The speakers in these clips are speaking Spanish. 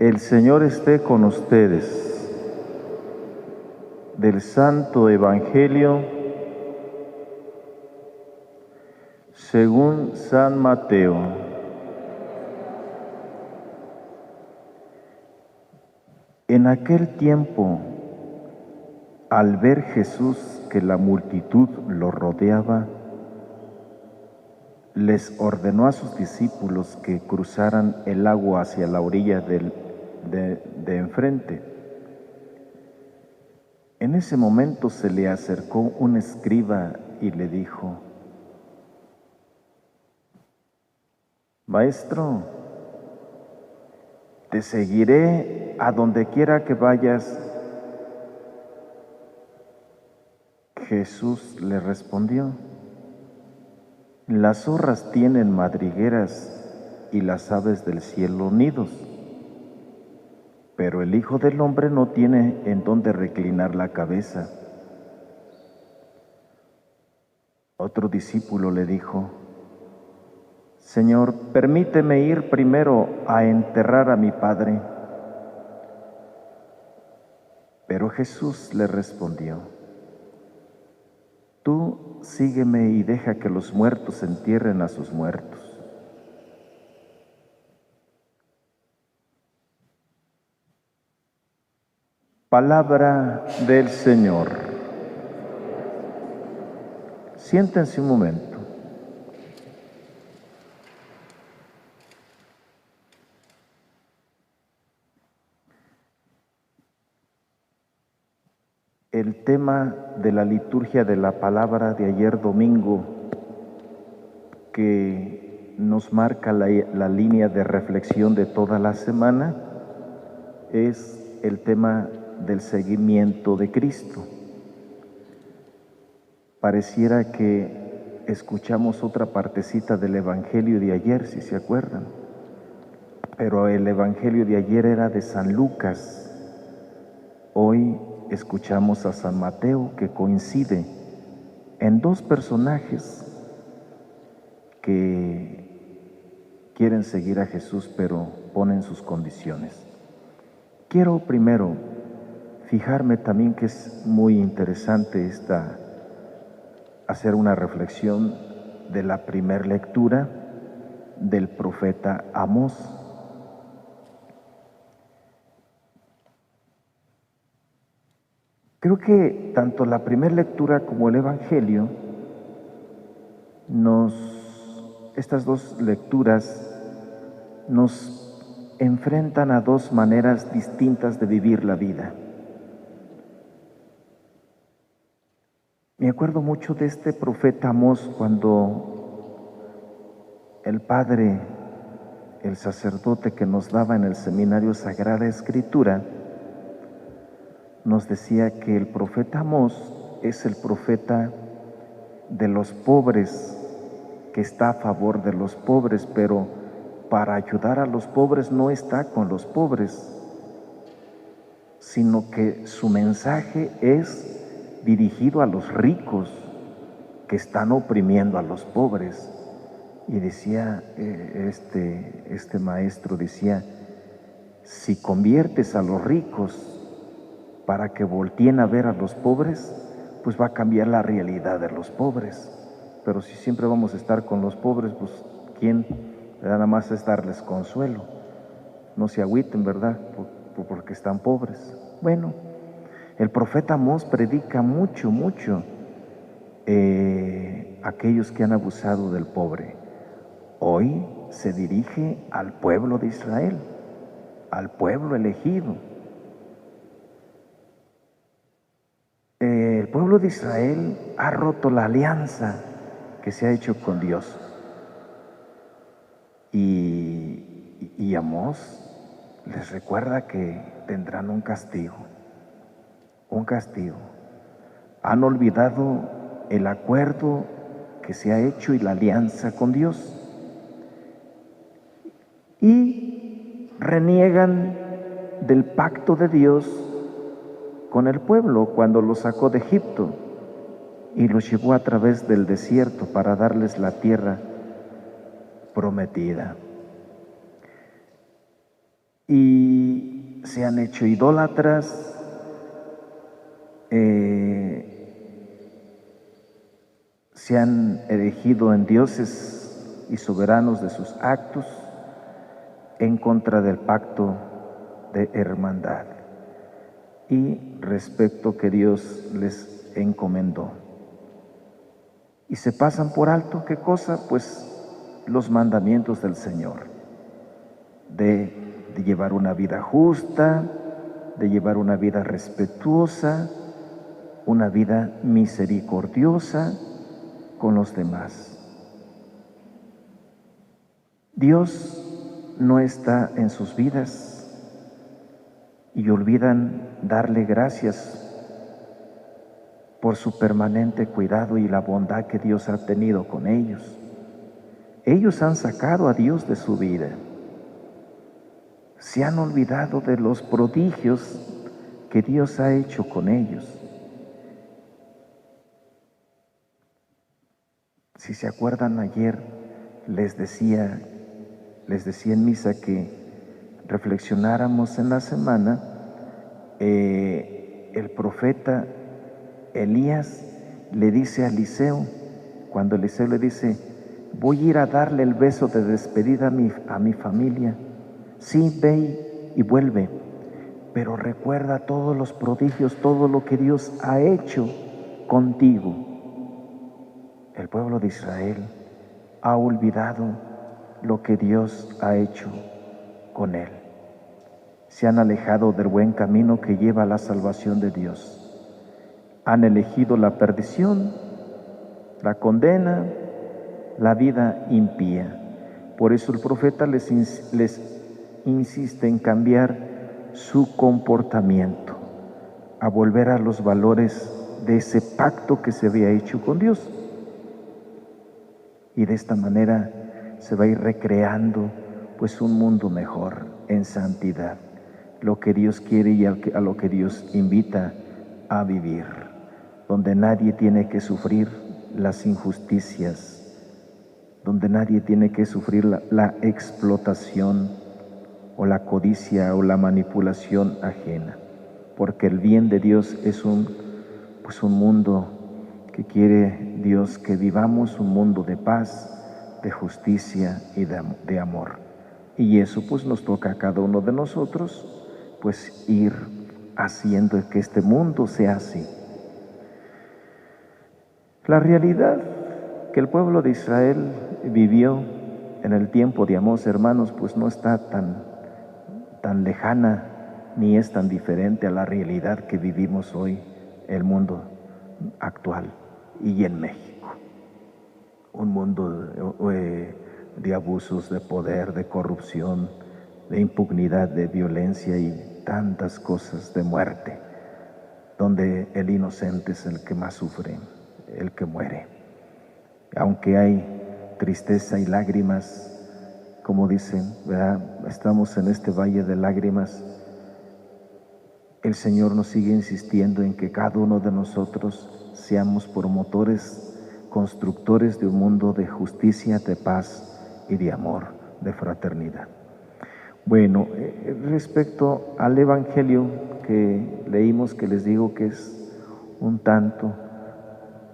El Señor esté con ustedes. Del Santo Evangelio según San Mateo. En aquel tiempo, al ver Jesús que la multitud lo rodeaba, les ordenó a sus discípulos que cruzaran el agua hacia la orilla de enfrente. En ese momento se le acercó un escriba y le dijo: Maestro, te seguiré a donde quiera que vayas. Jesús le respondió: Las zorras tienen madrigueras y las aves del cielo nidos, pero el Hijo del Hombre no tiene en dónde reclinar la cabeza. Otro discípulo le dijo: Señor, permíteme ir primero a enterrar a mi padre. Pero Jesús le respondió: Tú sígueme y deja que los muertos entierren a sus muertos. Palabra del Señor. Siéntense un momento. El tema de la liturgia de la palabra de ayer domingo, que nos marca la línea de reflexión de toda la semana, es el tema del seguimiento de Cristo. Pareciera que escuchamos otra partecita del Evangelio de ayer, si se acuerdan, pero el Evangelio de ayer era de San Lucas. Hoy escuchamos a San Mateo, que coincide en dos personajes que quieren seguir a Jesús, pero ponen sus condiciones. Quiero primero fijarme también que es muy interesante hacer una reflexión de la primera lectura del profeta Amós. Creo que tanto la primera lectura como el Evangelio estas dos lecturas nos enfrentan a dos maneras distintas de vivir la vida. Me acuerdo mucho de este profeta Amós cuando el padre, el sacerdote que nos daba en el seminario Sagrada Escritura, nos decía que el profeta Amós es el profeta de los pobres, que está a favor de los pobres, pero para ayudar a los pobres no está con los pobres, sino que su mensaje es dirigido a los ricos que están oprimiendo a los pobres. Y decía este maestro, decía: si conviertes a los ricos para que volteen a ver a los pobres, pues va a cambiar la realidad de los pobres. Pero si siempre vamos a estar con los pobres, pues ¿quién? Nada más es darles consuelo. No se agüiten, ¿verdad? Porque están pobres. Bueno, el profeta Amós predica mucho aquellos que han abusado del pobre. Hoy se dirige al pueblo de Israel, al pueblo elegido. El pueblo de Israel ha roto la alianza que se ha hecho con Dios. Y Amós les recuerda que tendrán un castigo. Han olvidado el acuerdo que se ha hecho y la alianza con Dios. Y reniegan del pacto de Dios con el pueblo cuando los sacó de Egipto y los llevó a través del desierto para darles la tierra prometida. Y se han hecho idólatras, se han erigido en dioses y soberanos de sus actos en contra del pacto de hermandad y respecto que Dios les encomendó. Y se pasan por alto, ¿qué cosa? Pues los mandamientos del Señor, de llevar una vida justa, de llevar una vida respetuosa, una vida misericordiosa con los demás. Dios no está en sus vidas y olvidan darle gracias por su permanente cuidado y la bondad que Dios ha tenido con ellos. Ellos han sacado a Dios de su vida. Se han olvidado de los prodigios que Dios ha hecho con ellos. Si se acuerdan, ayer les decía en misa que reflexionáramos en la semana. El profeta Elías le dice a Eliseo, cuando Eliseo le dice: voy a ir a darle el beso de despedida a mi familia. Sí, ve y vuelve, pero recuerda todos los prodigios, todo lo que Dios ha hecho contigo. El pueblo de Israel ha olvidado lo que Dios ha hecho con él. Se han alejado del buen camino que lleva a la salvación de Dios. Han elegido la perdición, la condena, la vida impía. Por eso el profeta les insiste en cambiar su comportamiento, a volver a los valores de ese pacto que se había hecho con Dios. Y de esta manera se va a ir recreando pues un mundo mejor en santidad, lo que Dios quiere y a lo que Dios invita a vivir, donde nadie tiene que sufrir las injusticias, donde nadie tiene que sufrir la explotación o la codicia o la manipulación ajena, porque el bien de Dios es un mundo que quiere Dios que vivamos, un mundo de paz, de justicia y de amor. Y eso pues nos toca a cada uno de nosotros pues ir haciendo que este mundo sea así. La realidad que el pueblo de Israel vivió en el tiempo de Amós, hermanos, pues no está tan lejana ni es tan diferente a la realidad que vivimos hoy, el mundo actual y en México. Un mundo de abusos de poder, de corrupción, de impunidad, de violencia y tantas cosas, de muerte, donde el inocente es el que más sufre, el que muere. Aunque hay tristeza y lágrimas, como dicen, ¿verdad? Estamos en este valle de lágrimas. El Señor nos sigue insistiendo en que cada uno de nosotros seamos promotores, constructores de un mundo de justicia, de paz y de amor, de fraternidad. Bueno, respecto al Evangelio que leímos, que les digo que es un tanto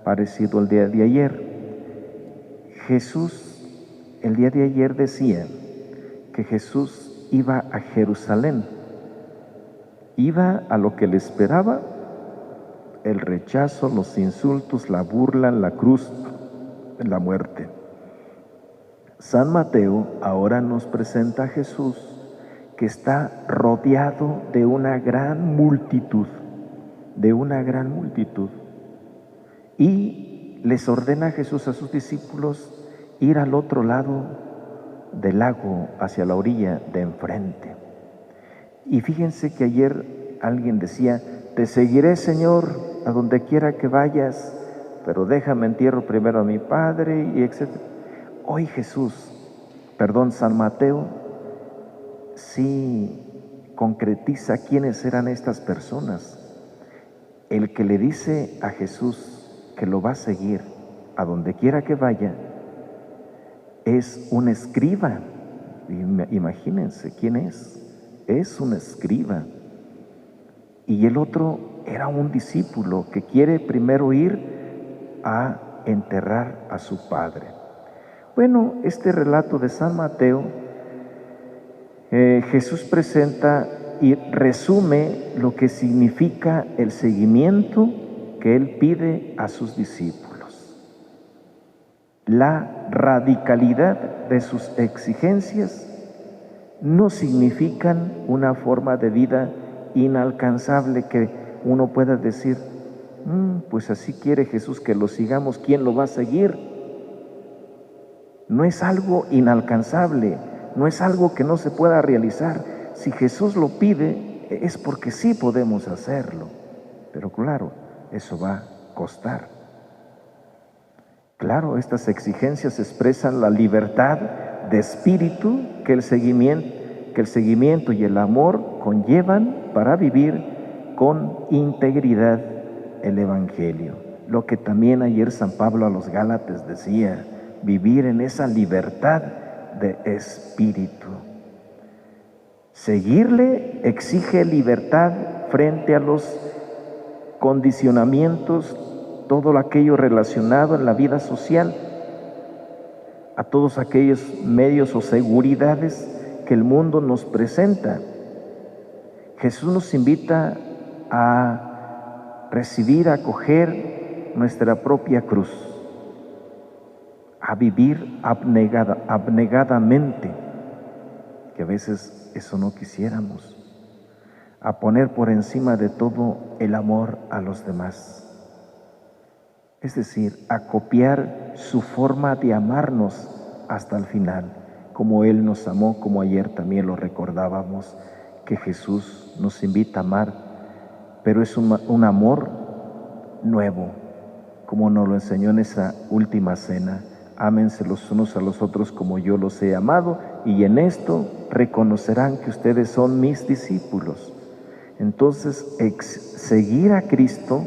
parecido al día de ayer, Jesús, el día de ayer decía que Jesús iba a Jerusalén, iba a lo que le esperaba: el rechazo, los insultos, la burla, la cruz, la muerte. San Mateo ahora nos presenta a Jesús que está rodeado de una gran multitud, y les ordena a Jesús a sus discípulos ir al otro lado del lago, hacia la orilla de enfrente. Y fíjense que ayer alguien decía: te seguiré, Señor, a donde quiera que vayas, pero déjame entierro primero a mi padre, y etc. Hoy San Mateo sí concretiza quiénes eran estas personas. El que le dice a Jesús que lo va a seguir a donde quiera que vaya es un escriba. Imagínense quién es. es un escriba. Y el otro era un discípulo que quiere primero ir a enterrar a su padre. Bueno, este relato de San Mateo, Jesús presenta y resume lo que significa el seguimiento que Él pide a sus discípulos. La radicalidad de sus exigencias no significan una forma de vida inalcanzable que uno pueda decir, pues así quiere Jesús que lo sigamos, ¿quién lo va a seguir? No es algo inalcanzable, no es algo que no se pueda realizar. Si Jesús lo pide, es porque sí podemos hacerlo. Pero claro, eso va a costar. Claro, estas exigencias expresan la libertad de espíritu que el seguimiento y el amor conllevan para vivir con integridad el Evangelio. Lo que también ayer San Pablo a los Gálatas decía, vivir en esa libertad de espíritu. Seguirle exige libertad frente a los condicionamientos, todo aquello relacionado en la vida social, a todos aquellos medios o seguridades que el mundo nos presenta. Jesús nos invita a recibir, a acoger nuestra propia cruz, a vivir abnegadamente, que a veces eso no quisiéramos, a poner por encima de todo el amor a los demás. Es decir, a copiar su forma de amarnos hasta el final, como Él nos amó, como ayer también lo recordábamos, que Jesús nos invita a amar, pero es un amor nuevo, como nos lo enseñó en esa última cena. Ámense los unos a los otros como yo los he amado, y en esto reconocerán que ustedes son mis discípulos. Entonces, seguir a Cristo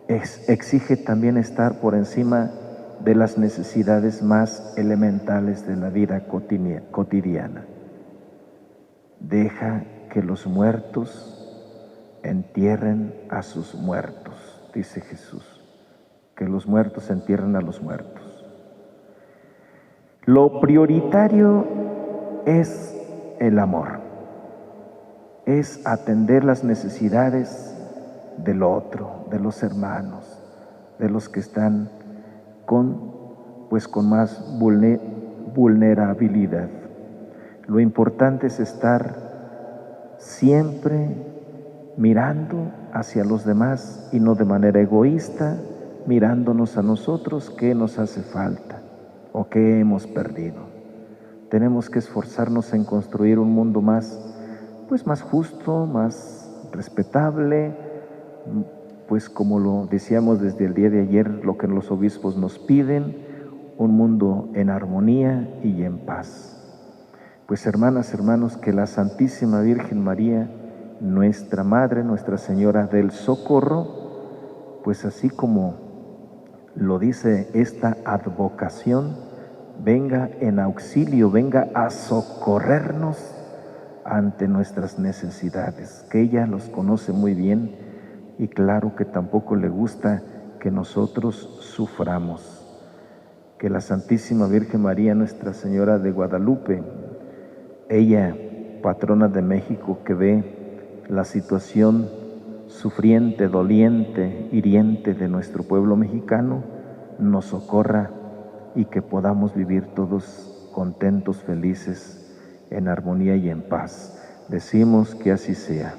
exige también estar por encima de las necesidades más elementales de la vida cotidiana. Deja que los muertos entierren a sus muertos, dice Jesús, que los muertos entierren a los muertos. Lo prioritario es el amor, es atender las necesidades del otro, de los hermanos, de los que están con más vulnerabilidad. Lo importante es estar siempre mirando hacia los demás y no de manera egoísta, mirándonos a nosotros qué nos hace falta o qué hemos perdido. Tenemos que esforzarnos en construir un mundo más justo, más respetable, pues como lo decíamos desde el día de ayer, lo que los obispos nos piden, un mundo en armonía y en paz. Pues hermanas, hermanos, que la Santísima Virgen María, nuestra Madre, Nuestra Señora del Socorro, pues así como lo dice esta advocación, venga en auxilio, venga a socorrernos ante nuestras necesidades, que ella los conoce muy bien y claro que tampoco le gusta que nosotros suframos. Que la Santísima Virgen María, Nuestra Señora de Guadalupe, ella, patrona de México, que ve la situación sufriente, doliente, hiriente de nuestro pueblo mexicano, nos socorra y que podamos vivir todos contentos, felices, en armonía y en paz. Decimos que así sea.